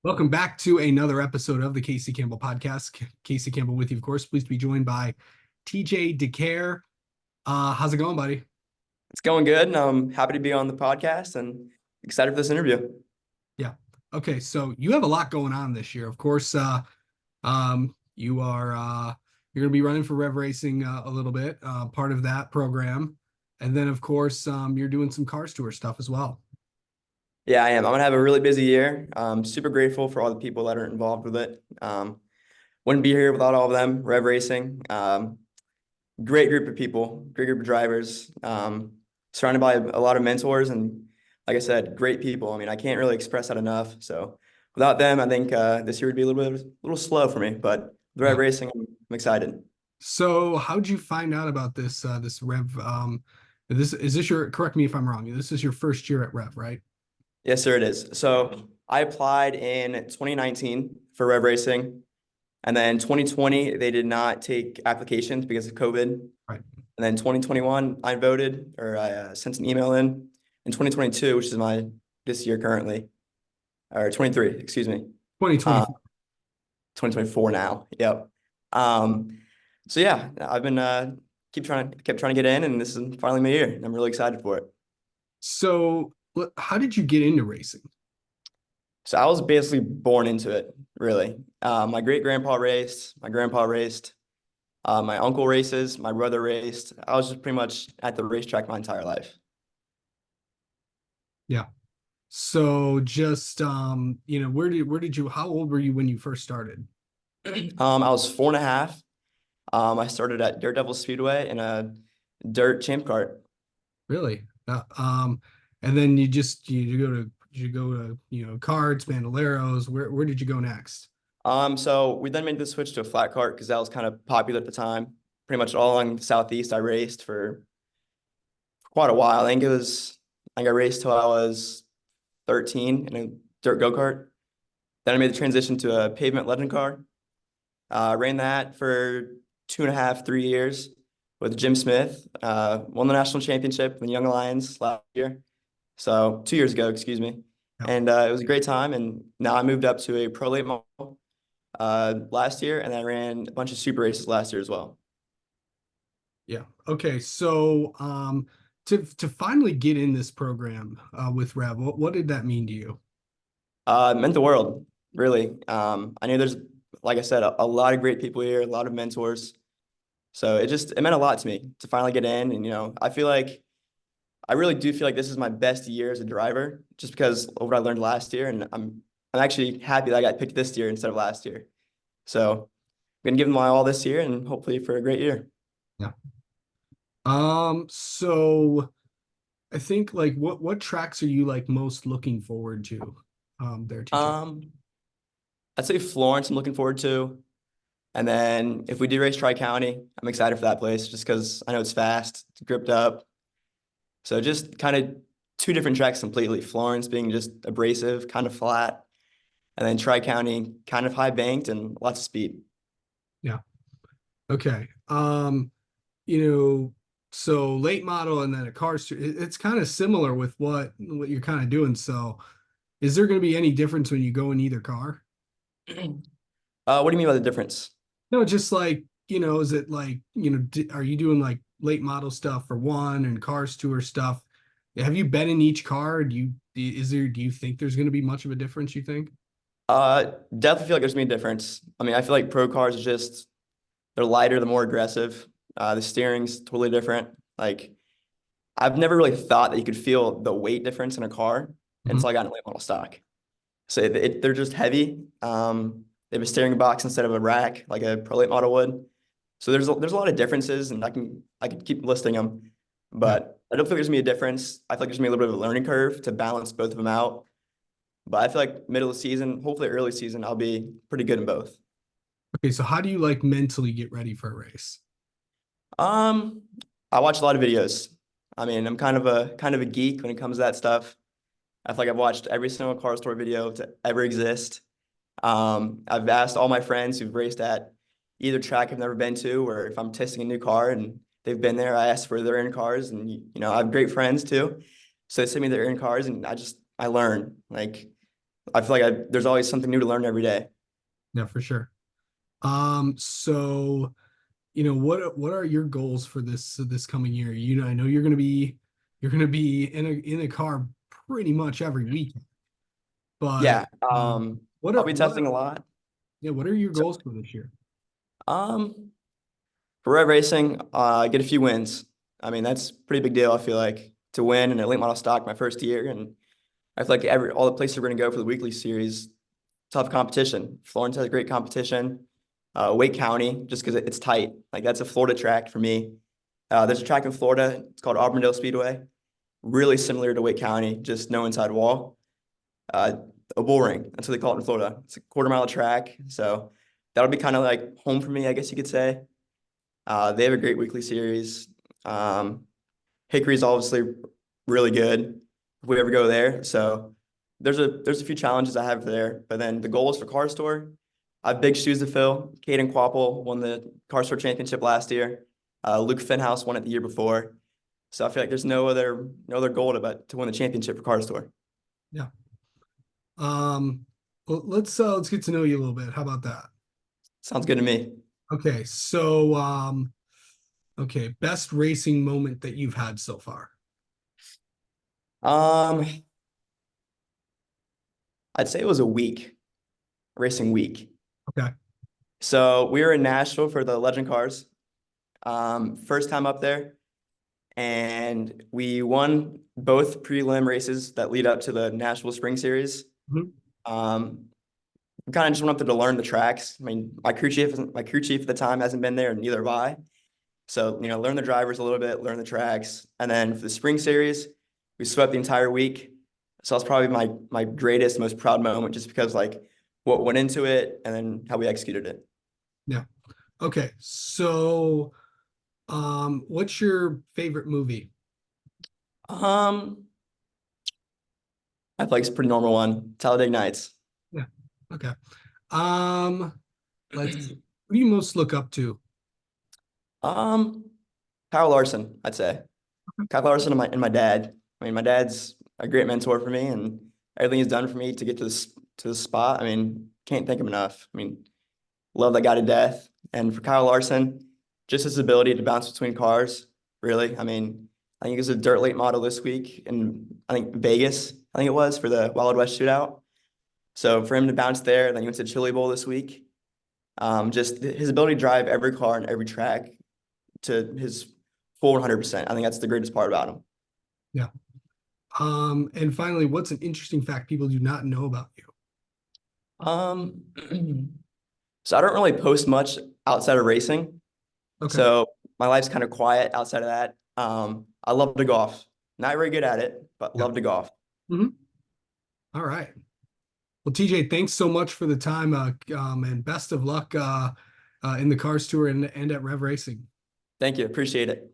Welcome back to another episode of the Casey Campbell podcast. Casey Campbell with you, of course. Pleased to be joined by TJ Decaire. How's it going, buddy? It's going good, and I'm happy to be on the podcast and excited for this interview. Yeah. Okay, so you have a lot going on this year. Of course, you are you're gonna be running for Rev Racing a little bit, part of that program. And then of course, you're doing some Cars Tour stuff as well. Yeah, I am. I'm gonna have a really busy year. Super grateful for all the people that are involved with it. Wouldn't be here without all of them. Rev Racing, great group of people, great group of drivers. Surrounded by a lot of mentors and, like I said, great people. I mean, I can't really express that enough. So without them, I think this year would be a little slow for me. But with Rev Yeah. Racing, I'm excited. So how'd you find out about this Rev? This is this your correct me if I'm wrong. This is your first year at Rev, right? Yes, sir, it is. So I applied in 2019 for Rev Racing, and then 2020 they did not take applications because of COVID. Right. And then 2021 I voted, or I sent an email in 2022, which is my this year currently, or 23, excuse me, 2024. 2024 now. Yep. Um, so yeah, I've been kept trying to get in, and this is finally my year. And I'm really excited for it. So, how did you get into racing? So I was basically born into it, really. My great grandpa raced, my grandpa raced, my uncle races, my brother raced. I was just pretty much at the racetrack my entire life. Yeah. So just where did you how old were you when you first started? I was 4.5. I started at Daredevil Speedway in a dirt champ cart. Really? And then you go to carts, bandoleros. Where did you go next? So we then made the switch to a flat cart because that was kind of popular at the time. Pretty much all along the Southeast, I raced for quite a while. I think I raced till I was 13 in a dirt go-kart. Then I made the transition to a pavement legend car. Ran that for 2.5, 3 years with Jim Smith. Won the national championship in the Young Lions last year. So 2 years ago, excuse me. Yeah. And it was a great time. And now I moved up to a pro late model last year, and I ran a bunch of super races last year as well. Yeah. Okay. So to finally get in this program with Rev, what did that mean to you? It meant the world, really. I knew there's, like I said, a lot of great people here, a lot of mentors. So it meant a lot to me to finally get in. And, I really do feel like this is my best year as a driver, just because of what I learned last year. And I'm actually happy that I got picked this year instead of last year. So I'm gonna give them my all this year and hopefully for a great year. Yeah. So I think like what tracks are you like most looking forward to there, TJ? Um, I'd say Florence I'm looking forward to. And then if we do race Tri-County, I'm excited for that place just because I know it's fast, it's gripped up. So just kind of two different tracks completely. Florence being just abrasive, kind of flat, and then Tri-County kind of high banked and lots of speed. Yeah. Okay. You know, so late model and then a it's kind of similar with what you're kind of doing. So is there going to be any difference when you go in either car? What do you mean by the difference? No, just like, is it like, are you doing like late model stuff for one and cars tour stuff? Have you been in each car? Do you think there's going to be much of a difference, you think? Definitely feel like there's gonna be a difference. I mean, I feel like pro cars are just they're lighter, they're more aggressive. The steering's totally different. Like I've never really thought that you could feel the weight difference in a car Mhm. until I got in a late model stock. So they're just heavy. They have a steering box instead of a rack, like a pro late model would. So there's a lot of differences, and I can keep listing them, Yeah. but I don't feel like there's gonna be a difference. I feel like there's gonna be a little bit of a learning curve to balance both of them out. But I feel like middle of the season, hopefully early season, I'll be pretty good in both. Okay, so how do you like mentally get ready for a race? Um, I watch a lot of videos. I mean, I'm kind of a geek when it comes to that stuff. I feel like I've watched every single car store video to ever exist. I've asked all my friends who've raced at either track I've never been to, or if I'm testing a new car and they've been there, I ask for their in cars, and I have great friends too, so they send me their in cars, and I learn. I feel like there's always something new to learn every day. Yeah, for sure. So what are your goals for this coming year? I know you're gonna be in a car pretty much every week, but Yeah, what I'll are be what testing are a lot. yeah, what are your So, goals for this year? um, for Rev Racing, get a few wins. I mean, that's a pretty big deal, I feel like, to win in a late model stock my first year. And I feel like all the places we're going to go for the weekly series, tough competition. Florence has great competition. Wake County, just because it's tight. Like, that's a Florida track for me. There's a track in Florida. It's called Auburndale Speedway. Really similar to Wake County, just no inside wall. Uh, a bull ring. That's what they call it in Florida. It's a quarter-mile track. So that'll be kind of like home for me, I guess you could say. They have a great weekly series. Um, Hickory's obviously really good if we ever go there. So there's a few challenges I have there. But then the goals for Car Store, I have big shoes to fill. Caden Quapple won the Car Store Championship last year. Luke Finhouse won it the year before. So I feel like there's no other goal but to win the championship for Car Store. Yeah. Well, let's get to know you a little bit. How about that? Sounds good to me. Okay, so okay, best racing moment that you've had so far. Um, I'd say it was a racing week. Okay. So we were in Nashville for the Legend Cars. First time up there, and we won both prelim races that lead up to the Nashville Spring Series. Mhm. Um, we kind of just went up there to learn the tracks. I mean, my crew chief at the time hasn't been there, and neither have I. So, learn the drivers a little bit, learn the tracks, and then for the Spring Series, we swept the entire week. So that's probably my greatest, most proud moment, just because like what went into it and then how we executed it. Yeah. Okay. So, what's your favorite movie? Um, I feel like it's a pretty normal one. Talladega Nights. Yeah. Okay. Um, let's Who do you most look up to? Um, Kyle Larson, I'd say. Kyle Larson and my dad. I mean, my dad's a great mentor for me, and everything he's done for me to get to this spot. I mean, can't thank him enough. I mean, love that guy to death. And for Kyle Larson, just his ability to bounce between cars, really. I mean, I think it was a dirt late model this week in I think Vegas, I think it was for the Wild West shootout. So for him to bounce there, then he went to Chili Bowl this week. Just his ability to drive every car and every track to his full 100%. I think that's the greatest part about him. Yeah. And finally, what's an interesting fact people do not know about you? Um, so I don't really post much outside of racing. Okay. So my life's kind of quiet outside of that. I love to golf. Not very good at it, but Yeah. love to golf. Mhm. All right. Well, TJ, thanks so much for the time, and best of luck in the Cars Tour and at Rev Racing. Thank you. Appreciate it.